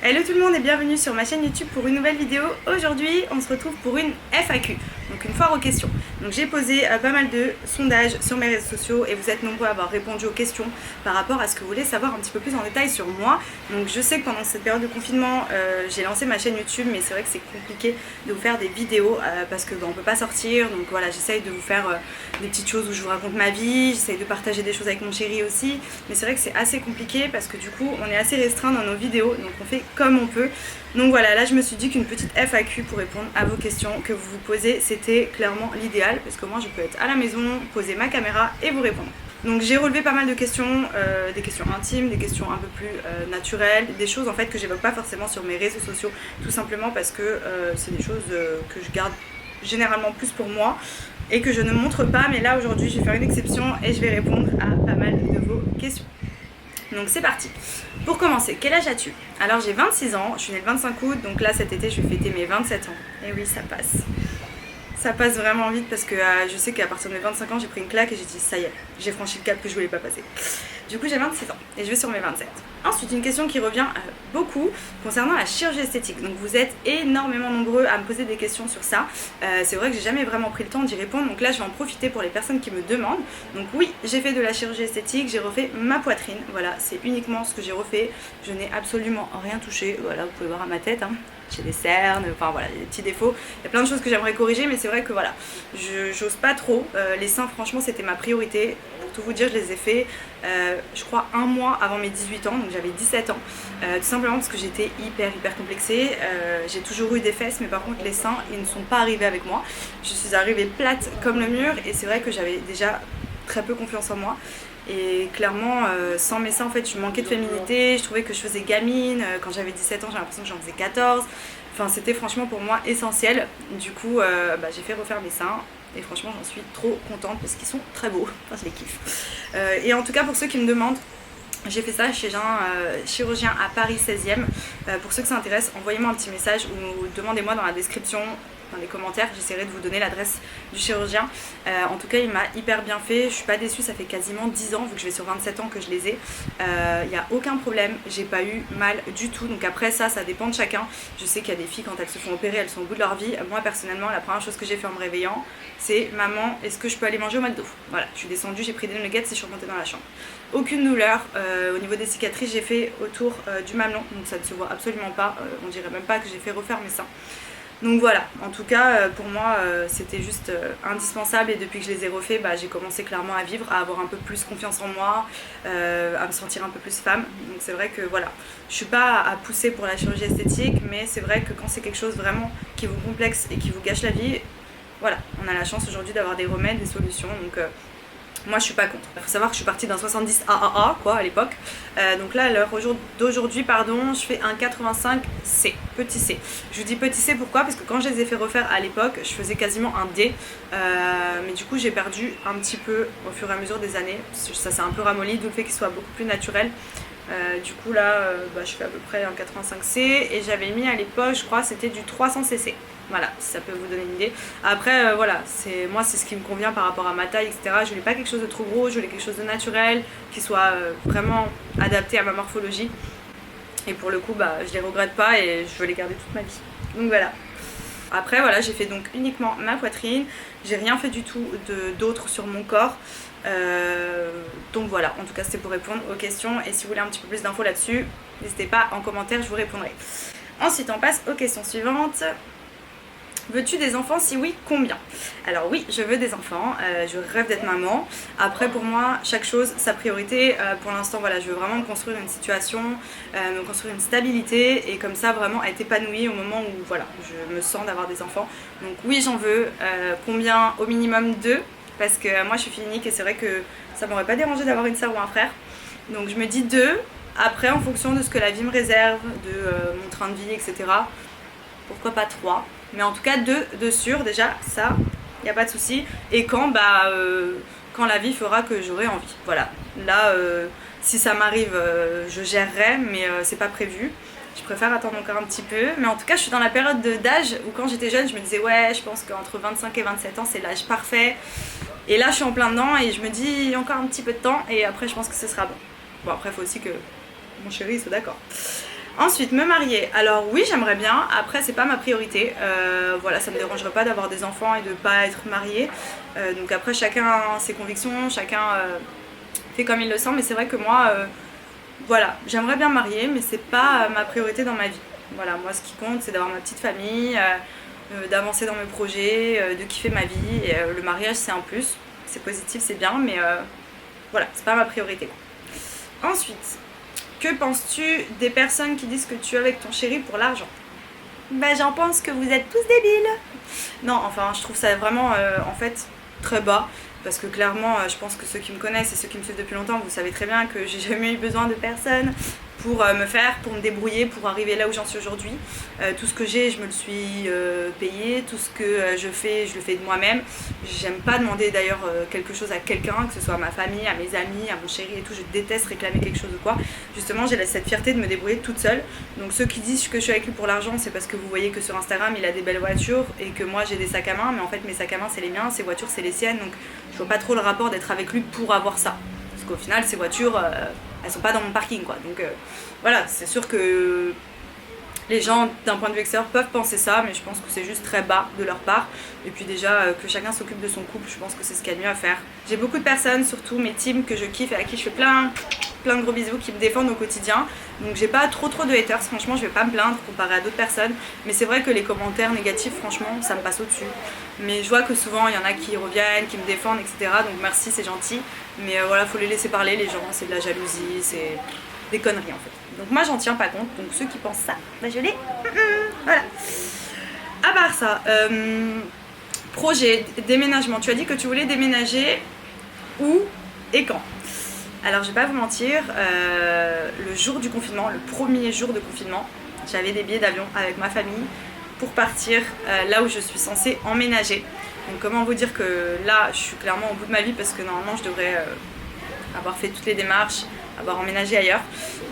Hello tout le monde et bienvenue sur ma chaîne YouTube pour une nouvelle vidéo. Aujourd'hui on se retrouve pour une FAQ, donc une foire aux questions. Donc j'ai posé pas mal de sondages sur mes réseaux sociaux et vous êtes nombreux à avoir répondu aux questions par rapport à ce que vous voulez savoir un petit peu plus en détail sur moi. Donc je sais que pendant cette période de confinement j'ai lancé ma chaîne YouTube, mais c'est vrai que c'est compliqué de vous faire des vidéos parce que on peut pas sortir. Donc voilà, j'essaye de vous faire des petites choses où je vous raconte ma vie, j'essaye de partager des choses avec mon chéri aussi, mais c'est vrai que c'est assez compliqué parce que du coup on est assez restreint dans nos vidéos, donc on fait comme on peut. Donc voilà, là je me suis dit qu'une petite FAQ pour répondre à vos questions que vous vous posez, c'était clairement l'idéal, parce que moi je peux être à la maison, poser ma caméra et vous répondre. Donc j'ai relevé pas mal de questions, des questions intimes, des questions un peu plus naturelles, des choses en fait que j'évoque pas forcément sur mes réseaux sociaux, tout simplement parce que c'est des choses que je garde généralement plus pour moi et que je ne montre pas, mais là aujourd'hui je vais faire une exception et je vais répondre à pas mal de vos questions. Donc c'est parti. Pour commencer, quel âge as-tu? Alors j'ai 26 ans, je suis née le 25 août, donc là cet été je vais fêter mes 27 ans. Et oui, ça passe. Ça passe vraiment vite parce que je sais qu'à partir de mes 25 ans j'ai pris une claque et j'ai dit ça y est, j'ai franchi le cap que je voulais pas passer. Du coup j'ai 26 ans et je vais sur mes 27. Ensuite une question qui revient beaucoup concernant la chirurgie esthétique. Donc vous êtes énormément nombreux à me poser des questions sur ça. C'est vrai que j'ai jamais vraiment pris le temps d'y répondre, donc là je vais en profiter pour les personnes qui me demandent. Donc oui, j'ai fait de la chirurgie esthétique, j'ai refait ma poitrine, voilà, c'est uniquement ce que j'ai refait. Je n'ai absolument rien touché, voilà, vous pouvez voir à ma tête, hein. J'ai des cernes, enfin voilà, des petits défauts. Il y a plein de choses que j'aimerais corriger, mais c'est vrai que voilà, j'ose pas trop. Les seins, franchement, c'était ma priorité. Pour tout vous dire, je les ai fait, je crois, un mois avant mes 18 ans, donc j'avais 17 ans. Tout simplement parce que j'étais hyper complexée. J'ai toujours eu des fesses, mais par contre, les seins, ils ne sont pas arrivés avec moi. Je suis arrivée plate comme le mur, et c'est vrai que j'avais déjà très peu confiance en moi. Et clairement, sans mes seins, en fait, je manquais de féminité, je trouvais que je faisais gamine. Quand j'avais 17 ans, j'ai l'impression que j'en faisais 14. Enfin, c'était franchement pour moi essentiel. Du coup, j'ai fait refaire mes seins. Et franchement, j'en suis trop contente parce qu'ils sont très beaux. Enfin, je les kiffe. Et en tout cas, pour ceux qui me demandent, j'ai fait ça chez un chirurgien à Paris 16e. Pour ceux que ça intéresse, envoyez-moi un petit message ou demandez-moi dans la description, dans les commentaires, j'essaierai de vous donner l'adresse du chirurgien. En tout cas, il m'a hyper bien fait, je suis pas déçue, ça fait quasiment 10 ans, vu que je vais sur 27 ans que je les ai. Il n'y a aucun problème, j'ai pas eu mal du tout. Donc après ça dépend de chacun. Je sais qu'il y a des filles, quand elles se font opérer, elles sont au bout de leur vie. Moi personnellement, la première chose que j'ai fait en me réveillant, c'est maman, est-ce que je peux aller manger au McDo? Voilà, je suis descendue, j'ai pris des nuggets et je suis remontée dans la chambre. Aucune douleur. Au niveau des cicatrices, j'ai fait autour du mamelon, donc ça ne se voit absolument pas. On dirait même pas que j'ai fait refaire mes seins. Donc voilà, en tout cas pour moi c'était juste indispensable, et depuis que je les ai refaits, j'ai commencé clairement à vivre, à avoir un peu plus confiance en moi, à me sentir un peu plus femme. Donc c'est vrai que voilà, je suis pas à pousser pour la chirurgie esthétique, mais c'est vrai que quand c'est quelque chose vraiment qui vous complexe et qui vous gâche la vie, voilà, on a la chance aujourd'hui d'avoir des remèdes, des solutions, donc moi je suis pas contre. Il faut savoir que je suis partie d'un 70 AAA quoi à l'époque. Donc là à l'heure d'aujourd'hui pardon, je fais un 85C, petit C. Je vous dis petit C pourquoi? Parce que quand je les ai fait refaire à l'époque, je faisais quasiment un D. Mais du coup j'ai perdu un petit peu au fur et à mesure des années. Ça s'est un peu ramolli, d'où le fait qu'il soit beaucoup plus naturel. Du coup là je fais à peu près un 85C et j'avais mis à l'époque, je crois c'était du 300cc. Voilà, si ça peut vous donner une idée. Après voilà, moi c'est ce qui me convient par rapport à ma taille, etc. Je voulais pas quelque chose de trop gros, je voulais quelque chose de naturel, qui soit vraiment adapté à ma morphologie. Et pour le coup je les regrette pas et je veux les garder toute ma vie. Donc voilà. Après voilà, j'ai fait donc uniquement ma poitrine, j'ai rien fait du tout d'autre sur mon corps. Donc voilà, en tout cas c'était pour répondre aux questions, et si vous voulez un petit peu plus d'infos là-dessus, n'hésitez pas en commentaire, je vous répondrai. Ensuite on passe aux questions suivantes. Veux-tu des enfants? Si oui, combien? Alors oui, je veux des enfants, je rêve d'être maman. Après pour moi, chaque chose, sa priorité. Pour l'instant, voilà, je veux vraiment me construire une situation, me construire une stabilité, et comme ça vraiment être épanouie au moment où voilà, je me sens d'avoir des enfants. Donc oui, j'en veux. Combien? Au minimum 2, parce que moi je suis fille unique et c'est vrai que ça m'aurait pas dérangé d'avoir une sœur ou un frère. Donc je me dis 2. Après, en fonction de ce que la vie me réserve, de mon train de vie, etc. Pourquoi pas 3? Mais en tout cas 2 sûrs, déjà ça, il n'y a pas de souci. Et quand la vie fera que j'aurai envie. Voilà, là si ça m'arrive je gérerai, mais c'est pas prévu. Je préfère attendre encore un petit peu. Mais en tout cas je suis dans la période d'âge où quand j'étais jeune je me disais ouais, je pense qu'entre 25 et 27 ans c'est l'âge parfait. Et là je suis en plein dedans et je me dis encore un petit peu de temps et après je pense que ce sera bon. Bon après il faut aussi que mon chéri soit d'accord. Ensuite, me marier. Alors oui, j'aimerais bien. Après, c'est pas ma priorité. Voilà, ça me dérangerait pas d'avoir des enfants et de pas être mariée. Donc après, chacun a ses convictions, chacun fait comme il le sent. Mais c'est vrai que moi, voilà, j'aimerais bien me marier, mais c'est pas ma priorité dans ma vie. Voilà, moi, ce qui compte, c'est d'avoir ma petite famille, d'avancer dans mes projets, de kiffer ma vie. Et le mariage, c'est un plus. C'est positif, c'est bien, mais voilà, c'est pas ma priorité. Ensuite, que penses-tu des personnes qui disent que tu es avec ton chéri pour l'argent? Bah j'en pense que vous êtes tous débiles. Non, enfin je trouve ça vraiment en fait très bas. Parce que clairement, je pense que ceux qui me connaissent et ceux qui me suivent depuis longtemps, vous savez très bien que j'ai jamais eu besoin de personne pour pour me débrouiller, pour arriver là où j'en suis aujourd'hui. Tout ce que j'ai, je me le suis payé. Tout ce que je fais, je le fais de moi-même. J'aime pas demander d'ailleurs quelque chose à quelqu'un, que ce soit à ma famille, à mes amis, à mon chéri et tout. Je déteste réclamer quelque chose ou quoi. Justement, j'ai cette fierté de me débrouiller toute seule. Donc ceux qui disent que je suis avec lui pour l'argent, c'est parce que vous voyez que sur Instagram, il a des belles voitures et que moi j'ai des sacs à main. Mais en fait, mes sacs à main, c'est les miens, ses voitures, c'est les siennes. Donc je vois pas trop le rapport d'être avec lui pour avoir ça. Parce qu'au final, ces voitures, elles sont pas dans mon parking, quoi. Donc voilà, c'est sûr que les gens, d'un point de vue extérieur, peuvent penser ça, mais je pense que c'est juste très bas de leur part. Et puis déjà, que chacun s'occupe de son couple, je pense que c'est ce qu'il y a de mieux à faire. J'ai beaucoup de personnes, surtout mes teams, que je kiffe et à qui je fais plein de gros bisous, qui me défendent au quotidien. Donc j'ai pas trop de haters, franchement, je vais pas me plaindre comparé à d'autres personnes. Mais c'est vrai que les commentaires négatifs, franchement, ça me passe au-dessus. Mais je vois que souvent, il y en a qui reviennent, qui me défendent, etc. Donc merci, c'est gentil. Mais voilà, faut les laisser parler, les gens, c'est de la jalousie, c'est des conneries en fait. Donc moi j'en tiens pas compte, donc ceux qui pensent ça, bah je les... Voilà. À part ça, projet, déménagement, tu as dit que tu voulais déménager où et quand? Alors je vais pas vous mentir, le jour du confinement, le premier jour de confinement, j'avais des billets d'avion avec ma famille pour partir là où je suis censée emménager. Donc comment vous dire que là je suis clairement au bout de ma vie parce que normalement je devrais avoir fait toutes les démarches, avoir emménagé ailleurs,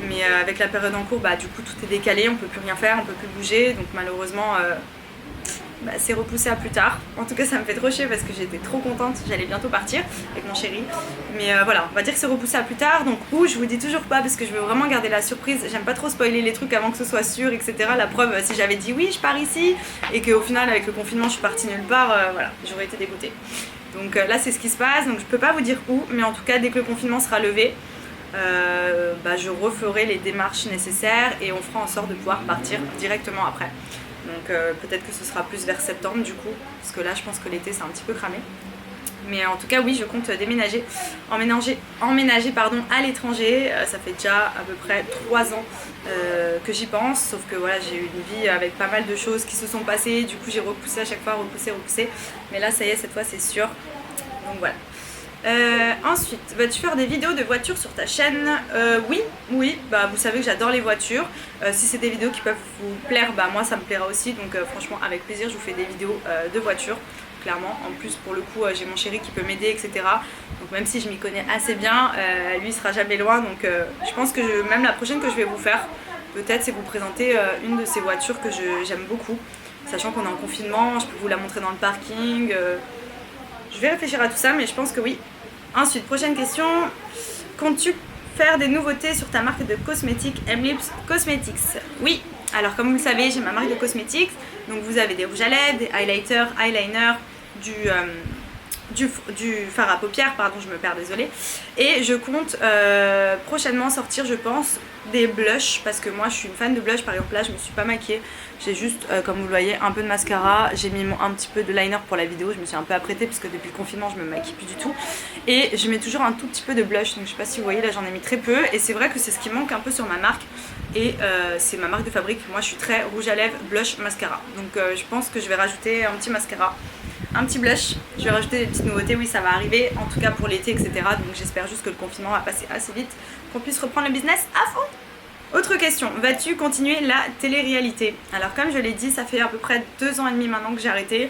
mais avec la période en cours, bah, du coup tout est décalé, on peut plus rien faire, on peut plus bouger, donc malheureusement bah, c'est repoussé à plus tard. En tout cas ça me fait trop chier parce que j'étais trop contente, j'allais bientôt partir avec mon chéri, mais voilà, on va dire que c'est repoussé à plus tard. Donc où, je vous dis toujours pas parce que je veux vraiment garder la surprise, j'aime pas trop spoiler les trucs avant que ce soit sûr, etc. La preuve, si j'avais dit oui je pars ici et qu'au final avec le confinement je suis partie nulle part, voilà, j'aurais été dégoûtée. Donc là c'est ce qui se passe, donc je peux pas vous dire où, mais en tout cas dès que le confinement sera levé, bah, je referai les démarches nécessaires et on fera en sorte de pouvoir partir directement après. Donc peut-être que ce sera plus vers septembre du coup, parce que là je pense que l'été c'est un petit peu cramé. Mais en tout cas oui, je compte déménager, emménager pardon, à l'étranger. Ça fait déjà à peu près 3 ans que j'y pense, sauf que voilà, j'ai eu une vie avec pas mal de choses qui se sont passées, du coup j'ai repoussé à chaque fois, repoussé. Mais là ça y est, cette fois c'est sûr. Donc voilà. Ensuite, vas-tu faire des vidéos de voitures sur ta chaîne? Oui, bah, vous savez que j'adore les voitures. Si c'est des vidéos qui peuvent vous plaire, bah, moi ça me plaira aussi. Donc franchement avec plaisir je vous fais des vidéos de voitures, clairement. En plus pour le coup j'ai mon chéri qui peut m'aider, etc. Donc même si je m'y connais assez bien, lui il sera jamais loin. Donc je pense que même la prochaine que je vais vous faire, peut-être c'est vous présenter une de ces voitures que j'aime beaucoup. Sachant qu'on est en confinement, je peux vous la montrer dans le parking. Je vais réfléchir à tout ça, mais je pense que oui. Ensuite, prochaine question. Comptes-tu faire des nouveautés sur ta marque de cosmétiques M-Lips Cosmetics? Oui. Alors comme vous le savez, j'ai ma marque de cosmétiques. Donc vous avez des rouges à lèvres, des highlighters, eyeliner, du fard à paupières, pardon, je me perds, désolée. Et je compte prochainement sortir, je pense, des blushs, parce que moi je suis une fan de blush. Par exemple là je me suis pas maquillée, j'ai juste comme vous le voyez un peu de mascara, j'ai mis un petit peu de liner pour la vidéo, je me suis un peu apprêtée parce que depuis le confinement je me maquille plus du tout, et je mets toujours un tout petit peu de blush. Donc je sais pas si vous voyez, là j'en ai mis très peu, et c'est vrai que c'est ce qui manque un peu sur ma marque. Et c'est ma marque de fabrique, moi je suis très rouge à lèvres, blush, mascara. Donc je pense que je vais rajouter un petit mascara, un petit blush, je vais rajouter des petites nouveautés, oui ça va arriver, en tout cas pour l'été, etc. Donc j'espère juste que le confinement va passer assez vite, qu'on puisse reprendre le business à fond. Autre question, vas-tu continuer la télé-réalité? Alors comme je l'ai dit, ça fait à peu près 2 ans et demi maintenant que j'ai arrêté,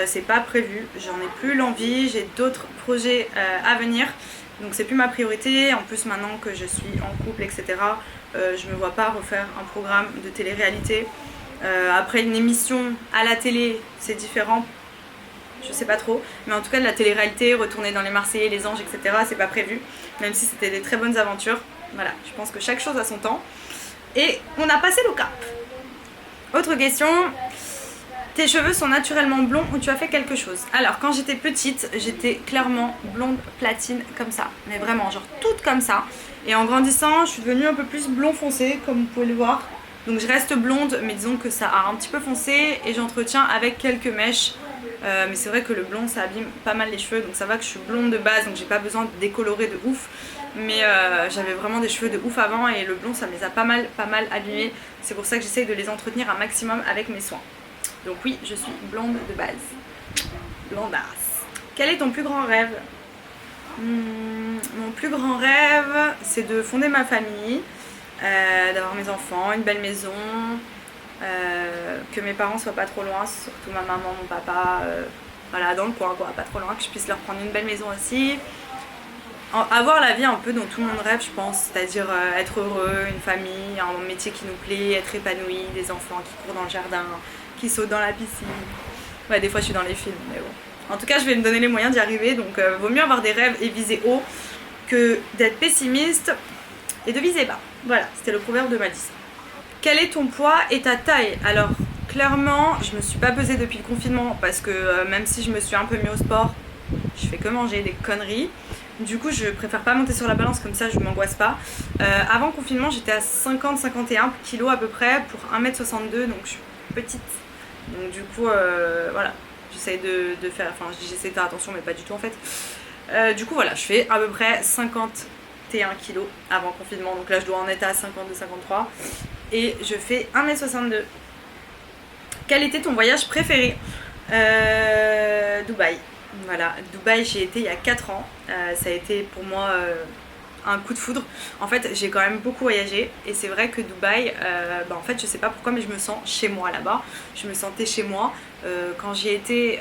c'est pas prévu, j'en ai plus l'envie, j'ai d'autres projets à venir. Donc c'est plus ma priorité, en plus maintenant que je suis en couple, etc. Je me vois pas refaire un programme de télé-réalité. Après une émission à la télé, c'est différent. Je sais pas trop, mais en tout cas de la télé-réalité, retourner dans les Marseillais, les Anges, etc. c'est pas prévu, même si c'était des très bonnes aventures. Voilà, je pense que chaque chose a son temps. et on a passé le cap. Autre question, tes cheveux sont naturellement blonds ou tu as fait quelque chose? Alors quand j'étais petite, j'étais clairement blonde platine comme ça, mais vraiment genre toute comme ça. Et en grandissant, je suis devenue un peu plus blond foncé comme vous pouvez le voir. Donc je reste blonde, mais disons que ça a un petit peu foncé et j'entretiens avec quelques mèches. Mais c'est vrai que le blond ça abîme pas mal les cheveux, donc ça va que je suis blonde de base, donc j'ai pas besoin de décolorer de ouf. Mais j'avais vraiment des cheveux de ouf avant et le blond ça me les a pas mal abîmés. C'est pour ça que j'essaye de les entretenir un maximum avec mes soins. Donc oui, je suis blonde de base. Blondasse. Quel est ton plus grand rêve? Mon plus grand rêve, c'est de fonder ma famille, d'avoir mes enfants, une belle maison, que mes parents soient pas trop loin, surtout ma maman, mon papa, voilà, dans le coin quoi, pas trop loin, que je puisse leur prendre une belle maison aussi. Avoir la vie un peu dont tout le monde rêve, je pense, c'est-à-dire être heureux, une famille, un métier qui nous plaît, être épanoui, des enfants qui courent dans le jardin, qui sautent dans la piscine. Ouais, des fois je suis dans les films, mais bon. En tout cas, je vais me donner les moyens d'y arriver, donc vaut mieux avoir des rêves et viser haut que d'être pessimiste et de viser bas. Voilà, c'était le proverbe de Malice. Quel est ton poids et ta taille? Alors, clairement, je me suis pas pesée depuis le confinement parce que même si je me suis un peu mis au sport, je fais que manger des conneries. Du coup, je préfère pas monter sur la balance comme ça, je m'angoisse pas. Avant le confinement, j'étais à 50-51 kg à peu près pour 1m62, donc je suis petite. Donc du coup, voilà, j'essaye de faire, enfin je dis j'essaie de faire attention mais pas du tout en fait. Du coup voilà, je fais à peu près 51 kg avant le confinement, donc là je dois en être à 52-53 et je fais 1m62. Quel était ton voyage préféré? Dubaï. Voilà, Dubaï j'y étais il y a 4 ans, ça a été pour moi un coup de foudre. En fait j'ai quand même beaucoup voyagé et c'est vrai que Dubaï, en fait je sais pas pourquoi mais je me sens chez moi là-bas, je me sentais chez moi. Quand j'y étais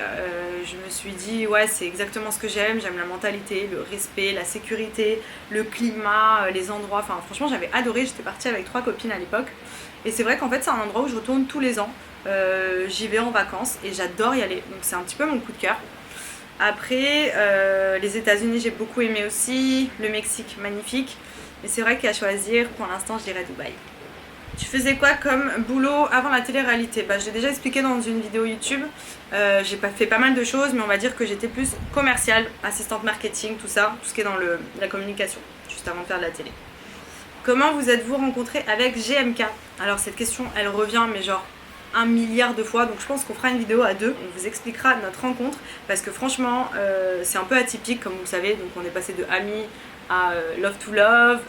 je me suis dit ouais c'est exactement ce que j'aime la mentalité, le respect, la sécurité, le climat, les endroits, enfin franchement j'avais adoré, j'étais partie avec 3 copines à l'époque et c'est vrai qu'en fait c'est un endroit où je retourne tous les ans, j'y vais en vacances et j'adore y aller, donc c'est un petit peu mon coup de cœur. Après, les États-Unis j'ai beaucoup aimé aussi, le Mexique magnifique, mais c'est vrai qu'à choisir, pour l'instant je dirais Dubaï. Tu faisais quoi comme boulot avant la télé-réalité? J'ai déjà expliqué dans une vidéo YouTube, j'ai fait pas mal de choses, mais on va dire que j'étais plus commerciale, assistante marketing, tout ça, tout ce qui est dans la communication, juste avant de faire de la télé. Comment vous êtes-vous rencontrés avec GMK? Alors cette question elle revient mais genre 1 milliard de fois, donc je pense qu'on fera une vidéo à deux, on vous expliquera notre rencontre parce que franchement c'est un peu atypique comme vous le savez, donc on est passé de amis à love to love,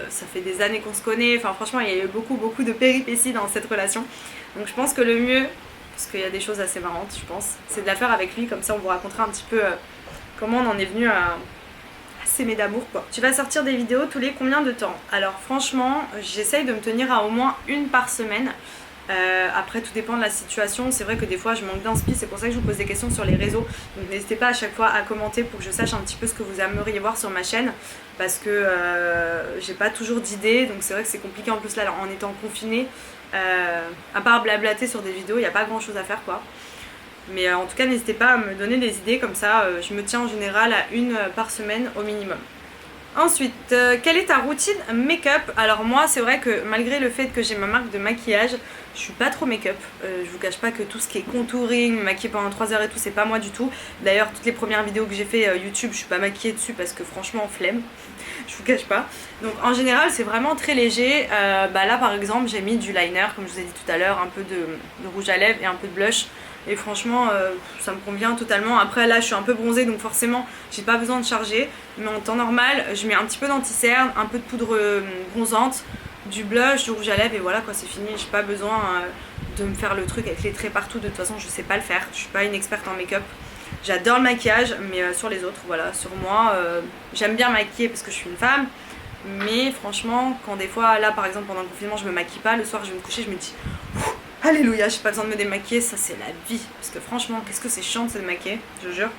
ça fait des années qu'on se connaît, enfin franchement il y a eu beaucoup de péripéties dans cette relation, donc je pense que le mieux, parce qu'il y a des choses assez marrantes je pense, c'est de la faire avec lui, comme ça on vous racontera un petit peu comment on en est venu à s'aimer d'amour quoi. Tu vas sortir des vidéos tous les combien de temps? Alors franchement j'essaye de me tenir à au moins une par semaine. Après tout dépend de la situation, c'est vrai que des fois je manque d'inspi, c'est pour ça que je vous pose des questions sur les réseaux, donc n'hésitez pas à chaque fois à commenter pour que je sache un petit peu ce que vous aimeriez voir sur ma chaîne parce que j'ai pas toujours d'idées, donc c'est vrai que c'est compliqué en plus là en étant confiné, à part blablater sur des vidéos il n'y a pas grand chose à faire quoi, mais en tout cas n'hésitez pas à me donner des idées, comme ça je me tiens en général à une par semaine au minimum. Ensuite, quelle est ta routine make-up? Alors moi c'est vrai que malgré le fait que j'ai ma marque de maquillage, je suis pas trop make-up, je vous cache pas que tout ce qui est contouring, me maquiller pendant 3 heures et tout, c'est pas moi du tout. D'ailleurs toutes les premières vidéos que j'ai fait YouTube, je suis pas maquillée dessus parce que franchement flemme, je vous cache pas. Donc en général c'est vraiment très léger, là par exemple j'ai mis du liner comme je vous ai dit tout à l'heure, un peu de rouge à lèvres et un peu de blush. Et franchement ça me convient totalement. Après là je suis un peu bronzée donc forcément j'ai pas besoin de charger, mais en temps normal je mets un petit peu d'anti-cerne, un peu de poudre bronzante, du blush, du rouge à lèvres et voilà quoi, c'est fini. J'ai pas besoin de me faire le truc avec les traits partout, de toute façon je sais pas le faire, je suis pas une experte en make-up. J'adore le maquillage mais sur les autres, voilà, sur moi j'aime bien maquiller parce que je suis une femme, mais franchement quand des fois là par exemple pendant le confinement je me maquille pas, le soir je vais me coucher, je me dis alléluia, j'ai pas besoin de me démaquiller, ça c'est la vie. Parce que franchement, qu'est-ce que c'est chiant de se démaquiller, je jure.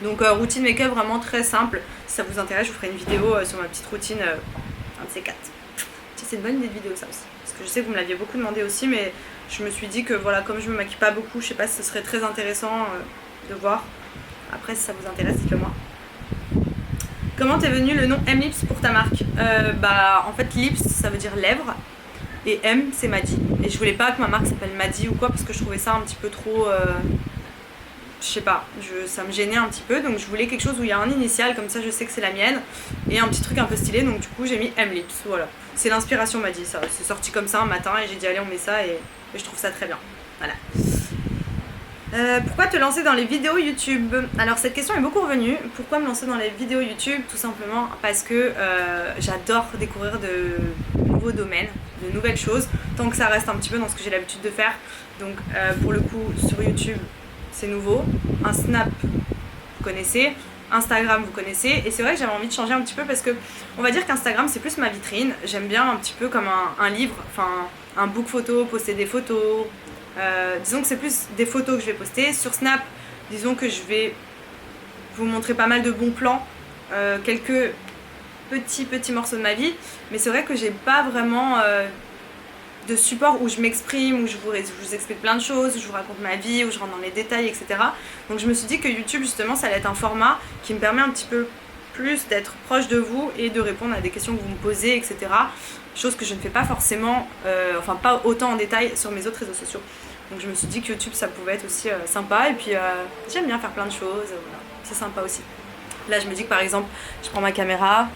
Donc routine make-up vraiment très simple. Si ça vous intéresse, je vous ferai une vidéo sur ma petite routine, un de ces 4. C'est une bonne idée de vidéo ça aussi. Parce que je sais que vous me l'aviez beaucoup demandé aussi, mais je me suis dit que voilà, comme je me maquille pas beaucoup, je sais pas si ce serait très intéressant de voir. Après si ça vous intéresse, dites-le moi. Comment t'es venu le nom M-Lips pour ta marque? En fait lips ça veut dire lèvres. et M c'est Madi. Et je voulais pas que ma marque s'appelle Madi ou quoi parce que je trouvais ça un petit peu trop... je sais pas, ça me gênait un petit peu, donc je voulais quelque chose où il y a un initial, comme ça je sais que c'est la mienne, et un petit truc un peu stylé, donc du coup j'ai mis M-Lips, voilà. C'est l'inspiration Madi, ça, c'est sorti comme ça un matin et j'ai dit allez on met ça et je trouve ça très bien, voilà. Pourquoi te lancer dans les vidéos YouTube? Alors cette question est beaucoup revenue. Pourquoi me lancer dans les vidéos YouTube? Tout simplement parce que j'adore découvrir de nouveaux domaines, de nouvelles choses, tant que ça reste un petit peu dans ce que j'ai l'habitude de faire. Donc pour le coup sur YouTube c'est nouveau, un Snap vous connaissez, Instagram vous connaissez, et c'est vrai que j'avais envie de changer un petit peu parce que on va dire qu'Instagram c'est plus ma vitrine. J'aime bien un petit peu comme un livre, enfin un book photo, poster des photos. Disons que c'est plus des photos que je vais poster. Sur Snap, disons que je vais vous montrer pas mal de bons plans, quelques petits morceaux de ma vie, mais c'est vrai que j'ai pas vraiment de support où je m'exprime, où je vous explique plein de choses, où je vous raconte ma vie, où je rentre dans les détails, etc. Donc je me suis dit que YouTube justement ça allait être un format qui me permet un petit peu plus d'être proche de vous et de répondre à des questions que vous me posez, etc. Chose que je ne fais pas forcément, enfin pas autant en détail sur mes autres réseaux sociaux. Donc je me suis dit que YouTube ça pouvait être aussi sympa, et puis j'aime bien faire plein de choses, voilà. C'est sympa aussi. Là je me dis que par exemple je prends ma caméra,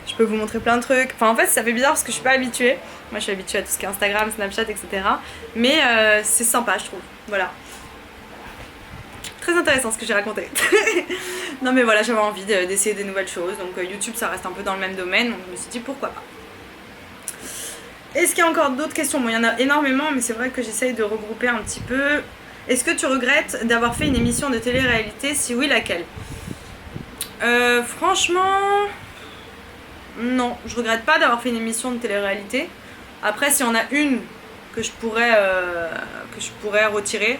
je peux vous montrer plein de trucs. Enfin en fait ça fait bizarre parce que je suis pas habituée. Moi je suis habituée à tout ce qui est Instagram, Snapchat, etc. Mais c'est sympa je trouve, voilà. Très intéressant ce que j'ai raconté. Non mais voilà, j'avais envie d'essayer des nouvelles choses, donc YouTube ça reste un peu dans le même domaine, donc je me suis dit pourquoi pas. Est-ce qu'il y a encore d'autres questions? Bon, il y en a énormément, mais c'est vrai que j'essaye de regrouper un petit peu. Est-ce que tu regrettes d'avoir fait une émission de télé-réalité? Si oui, laquelle? Franchement, non, je regrette pas d'avoir fait une émission de télé-réalité. Après, s'il y en a une que je pourrais retirer,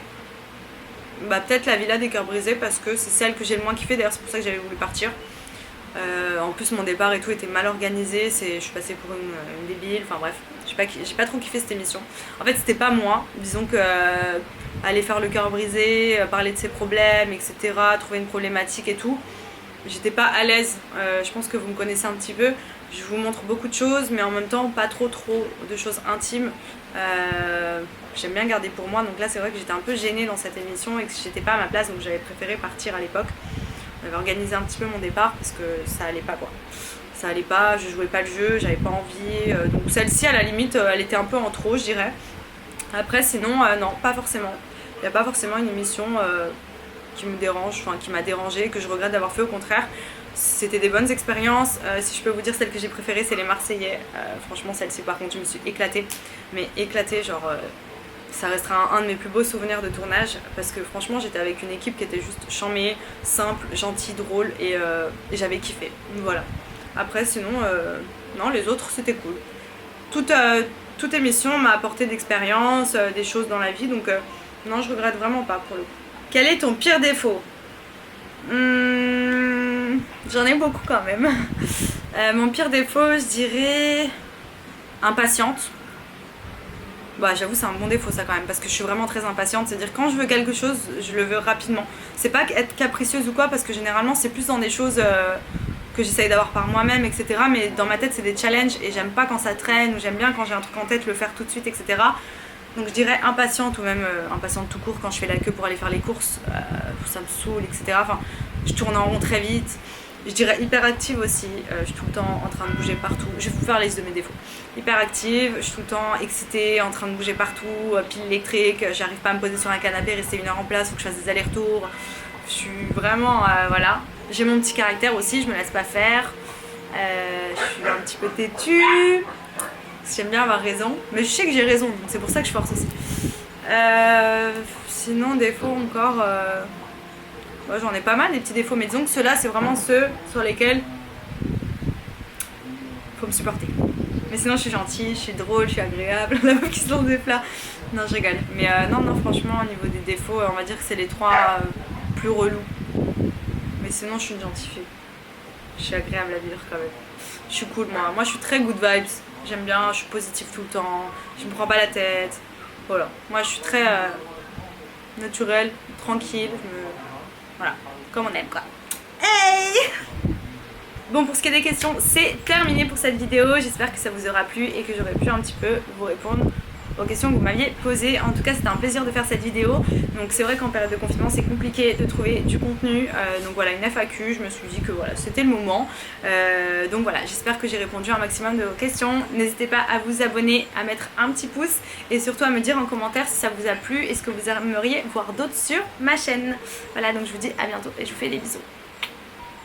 bah peut-être la Villa des Cœurs Brisés, parce que c'est celle que j'ai le moins kiffé. D'ailleurs, c'est pour ça que j'avais voulu partir. En plus mon départ et tout était mal organisé, je suis passée pour une débile, enfin bref, j'ai pas trop kiffé cette émission. En fait c'était pas moi, disons que aller faire le cœur brisé, parler de ses problèmes, etc., trouver une problématique et tout, j'étais pas à l'aise. Je pense que vous me connaissez un petit peu, je vous montre beaucoup de choses mais en même temps pas trop de choses intimes. J'aime bien garder pour moi, donc là c'est vrai que j'étais un peu gênée dans cette émission et que j'étais pas à ma place, donc j'avais préféré partir à l'époque. J'avais organisé un petit peu mon départ parce que ça allait pas quoi. Ça allait pas, je jouais pas le jeu, j'avais pas envie. Donc celle-ci à la limite elle était un peu en trop je dirais. Après sinon non, pas forcément. Il n'y a pas forcément une émission qui me dérange, enfin qui m'a dérangée, que je regrette d'avoir fait, au contraire. C'était des bonnes expériences. Si je peux vous dire celle que j'ai préférée c'est les Marseillais. Franchement celle-ci par contre je me suis éclatée. Mais éclatée genre... ça restera un de mes plus beaux souvenirs de tournage parce que franchement j'étais avec une équipe qui était juste charmée, simple, gentille, drôle et j'avais kiffé. Voilà. Après sinon, non les autres c'était cool. Toute émission m'a apporté d'expérience, des choses dans la vie, donc non je regrette vraiment pas pour le coup. Quel est ton pire défaut? J'en ai beaucoup quand même. Mon pire défaut je dirais impatiente. Bah j'avoue c'est un bon défaut ça quand même parce que je suis vraiment très impatiente, c'est à dire quand je veux quelque chose je le veux rapidement. C'est pas être capricieuse ou quoi parce que généralement c'est plus dans des choses que j'essaye d'avoir par moi-même, etc. Mais dans ma tête c'est des challenges et j'aime pas quand ça traîne, ou j'aime bien quand j'ai un truc en tête le faire tout de suite, etc. Donc je dirais impatiente, ou même impatiente tout court quand je fais la queue pour aller faire les courses, ça me saoule, etc. Enfin je tourne en rond très vite. Je dirais hyperactive aussi, je suis tout le temps en train de bouger partout. Je vais vous faire la liste de mes défauts. Hyperactive, je suis tout le temps excitée, en train de bouger partout, pile électrique, j'arrive pas à me poser sur un canapé, rester 1 heure en place, faut que je fasse des allers-retours. Je suis vraiment, voilà. J'ai mon petit caractère aussi, je me laisse pas faire. Je suis un petit peu têtue, j'aime bien avoir raison, mais je sais que j'ai raison, donc c'est pour ça que je force aussi. Sinon, défauts encore... Ouais, j'en ai pas mal des petits défauts, mais disons que ceux-là c'est vraiment ceux sur lesquels faut me supporter. Mais sinon je suis gentille, je suis drôle, je suis agréable, la meuf qui se lance des plats. Non je rigole. Mais non franchement au niveau des défauts on va dire que c'est les 3 plus relous. Mais sinon je suis une gentille fille. Je suis agréable à vivre quand même. Je suis cool moi. Moi je suis très good vibes. J'aime bien, je suis positive tout le temps. Je me prends pas la tête. Voilà. Moi je suis très naturelle, tranquille. Voilà, comme on aime quoi. Hey! Bon, pour ce qui est des questions, c'est terminé pour cette vidéo. J'espère que ça vous aura plu et que j'aurai pu un petit peu vous répondre aux questions que vous m'aviez posées. En tout cas, c'était un plaisir de faire cette vidéo. Donc c'est vrai qu'en période de confinement, c'est compliqué de trouver du contenu. Donc voilà, une FAQ, je me suis dit que voilà, c'était le moment. Donc voilà, j'espère que j'ai répondu à un maximum de vos questions. N'hésitez pas à vous abonner, à mettre un petit pouce et surtout à me dire en commentaire si ça vous a plu et ce que vous aimeriez voir d'autres sur ma chaîne. Voilà, donc je vous dis à bientôt et je vous fais des bisous.